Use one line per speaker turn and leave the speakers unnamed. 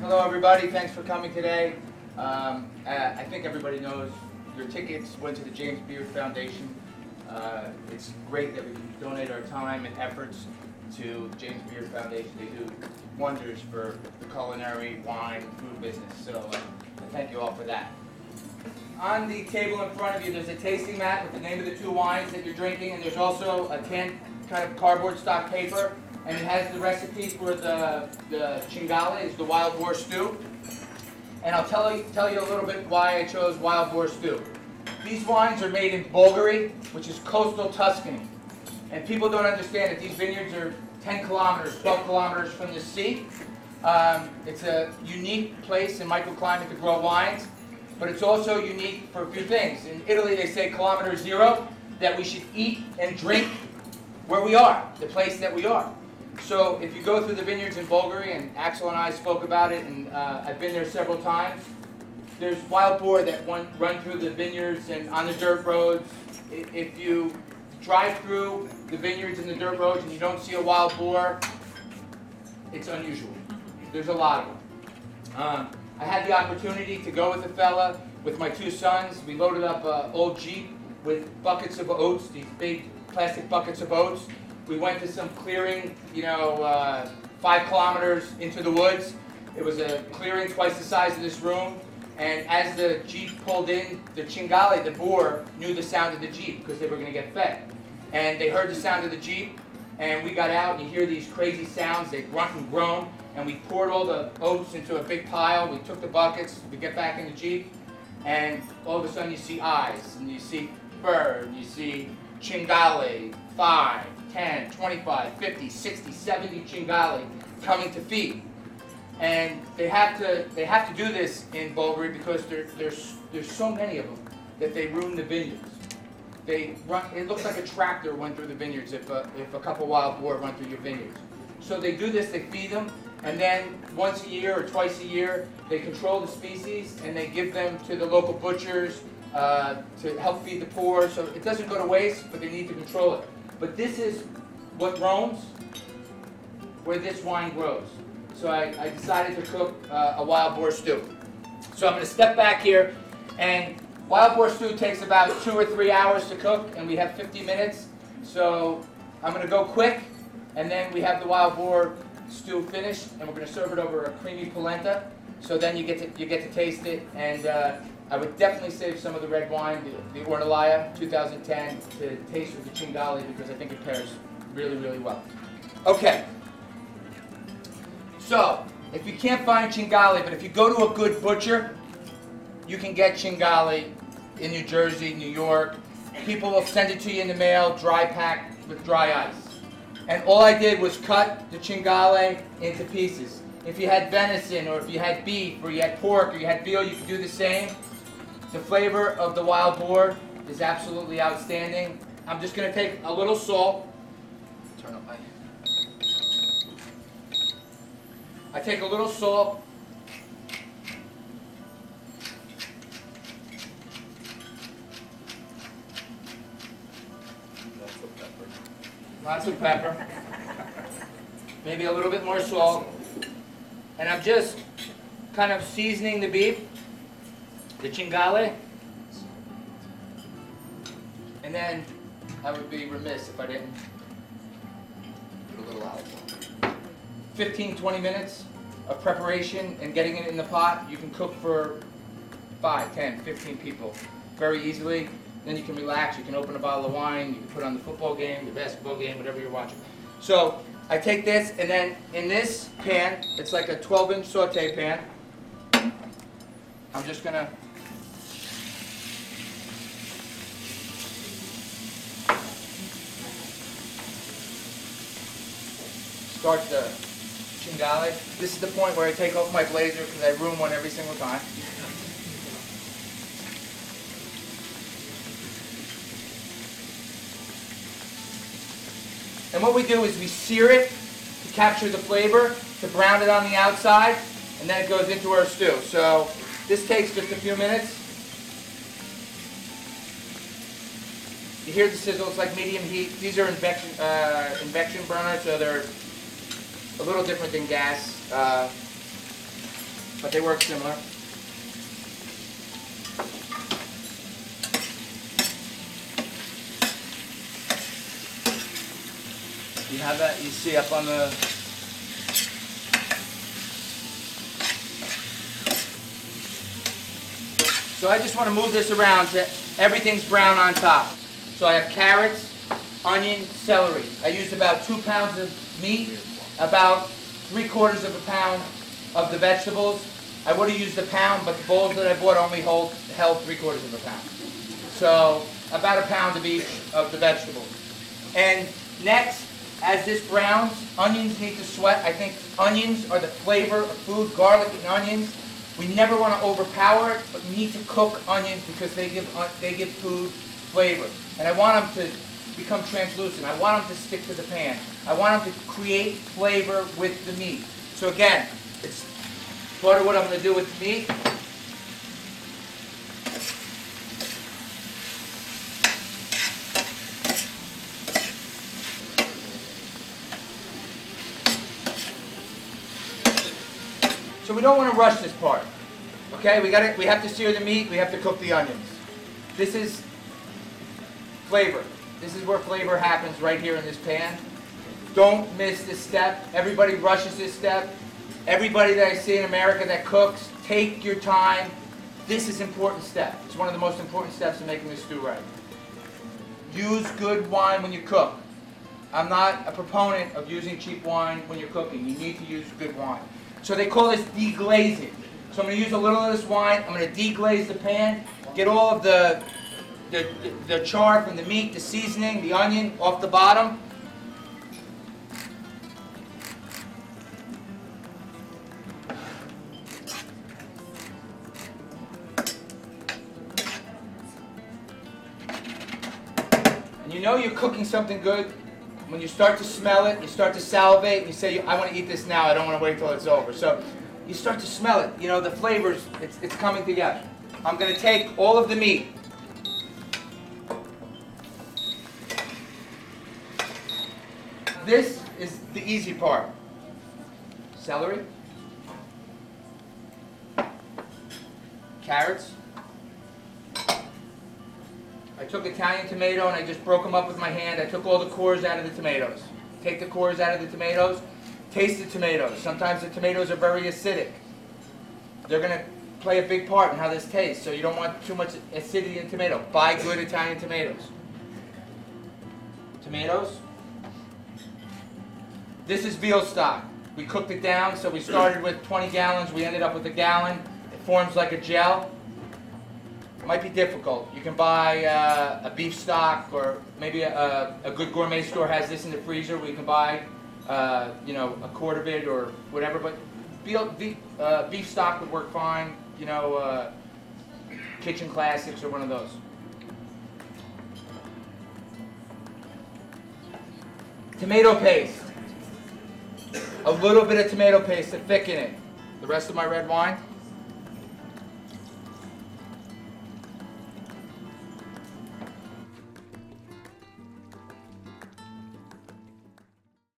Hello everybody, thanks for coming today. I think everybody knows your tickets went to the James Beard Foundation. It's great that we can donate our time and efforts to the James Beard Foundation. They do wonders for the culinary, wine, food business, so I thank you all for that. On the table in front of you there's a tasting mat with the name of the two wines that you're drinking, and there's also a tin kind of cardboard stock paper, and it has the recipe for the Cinghiale, is the wild boar stew. And I'll tell you a little bit why I chose wild boar stew. These wines are made in Bulgari, which is coastal Tuscany. And people don't understand that these vineyards are 10 kilometers, 12 kilometers from the sea. It's a unique place and microclimate to grow wines, but it's also unique for a few things. In Italy they say kilometer zero, that we should eat and drink where we are, the place that we are. So if you go through the vineyards in Bulgari, and Axel and I spoke about it, and I've been there several times, there's wild boar that run through the vineyards and on the dirt roads. If you drive through the vineyards and the dirt roads and you don't see a wild boar, it's unusual. There's a lot of them. I had the opportunity to go with a fella, with my two sons. We loaded up an old Jeep with buckets of oats, these big plastic buckets of oats. We went to some clearing, 5 kilometers into the woods. It was a clearing twice the size of this room. And as the Jeep pulled in, the Cinghiale, the boar, knew the sound of the Jeep because they were going to get fed. And they heard the sound of the Jeep, and we got out, and you hear these crazy sounds. They grunt and groan, and we poured all the oats into a big pile. We took the buckets, we get back in the Jeep, and all of a sudden you see eyes, and you see bird, you see Cinghiale, 5, 10, 25, 50, 60, 70 Cinghiale coming to feed. And they have to do this in Bulgari because there's so many of them that they ruin the vineyards. It looks like a tractor went through the vineyards if a couple wild boar run through your vineyards. So they do this, they feed them, and then once a year or twice a year, they control the species and they give them to the local butchers to help feed the poor. So it doesn't go to waste, but they need to control it. But this is what roams, where this wine grows. So I decided to cook a wild boar stew. So I'm going to step back here, and wild boar stew takes about 2 or 3 hours to cook, and we have 50 minutes. So I'm going to go quick, and then we have the wild boar stew finished, and we're going to serve it over a creamy polenta. So then you get to taste it, and I would definitely save some of the red wine, the Ornellaia 2010, to taste with the Cinghiale because I think it pairs really, really well. Okay. So, if you can't find Cinghiale, but if you go to a good butcher, you can get Cinghiale in New Jersey, New York. People will send it to you in the mail, dry packed with dry ice. And all I did was cut the Cinghiale into pieces. If you had venison, or if you had beef, or you had pork, or you had veal, you could do the same. The flavor of the wild boar is absolutely outstanding. I'm just going to take a little salt. Turn up my... I take a little salt, lots of pepper, maybe a little bit more salt, and I'm just kind of seasoning the beef, the Cinghiale, and then I would be remiss if I didn't put a little olive oil. 15-20 minutes of preparation and getting it in the pot. You can cook for 5, 10, 15 people very easily. Then you can relax. You can open a bottle of wine. You can put on the football game, the basketball game, whatever you're watching. So I take this, and then in this pan, it's like a 12-inch saute pan. I'm just going to start the Cinghiale. This is the point where I take off my blazer because I ruin one every single time. And what we do is we sear it to capture the flavor, to brown it on the outside, and then it goes into our stew. So this takes just a few minutes. You hear the sizzle, it's like medium heat. These are induction burners, so they're a little different than gas. but they work similar. You have that, you see up on the... So I just want to move this around to everything's brown on top. So I have carrots, onion, celery. I used about 2 pounds of meat, about 3/4 of a pound of the vegetables. I would have used a pound, but the bowls that I bought only held 3/4 of a pound. So about a pound of each of the vegetables. And next, as this browns, onions need to sweat. I think onions are the flavor of food, garlic and onions. We never want to overpower it, but we need to cook onions because they give food flavor. And I want them to become translucent. I want them to stick to the pan. I want them to create flavor with the meat. So again, it's part of what I'm going to do with the meat. So we don't want to rush this part. Okay, we have to sear the meat, we have to cook the onions. This is flavor. This is where flavor happens right here in this pan. Don't miss this step. Everybody rushes this step. Everybody that I see in America that cooks, take your time. This is an important step. It's one of the most important steps in making this stew right. Use good wine when you cook. I'm not a proponent of using cheap wine when you're cooking. You need to use good wine. So they call this deglazing. So I'm going to use a little of this wine. I'm going to deglaze the pan, get all of the char from the meat, the seasoning, the onion off the bottom. And you know you're cooking something good when you start to smell it, you start to salivate, and you say, I want to eat this now, I don't want to wait till it's over. So you start to smell it, you know, the flavors, it's coming together. I'm going to take all of the meat. This is the easy part. Celery, carrots. I took Italian tomato and I just broke them up with my hand. I took all the cores out of the tomatoes. Take the cores out of the tomatoes. Taste the tomatoes. Sometimes the tomatoes are very acidic. They're going to play a big part in how this tastes, so you don't want too much acidity in tomato. Buy good Italian tomatoes. Tomatoes. This is veal stock. We cooked it down, so we started with 20 gallons. We ended up with 1 gallon. It forms like a gel. Might be difficult. You can buy a beef stock, or maybe a good gourmet store has this in the freezer where you can buy you know, a quart of it or whatever. But beef stock would work fine. You know, Kitchen Classics or one of those. Tomato paste. A little bit of tomato paste to thicken it. The rest of my red wine.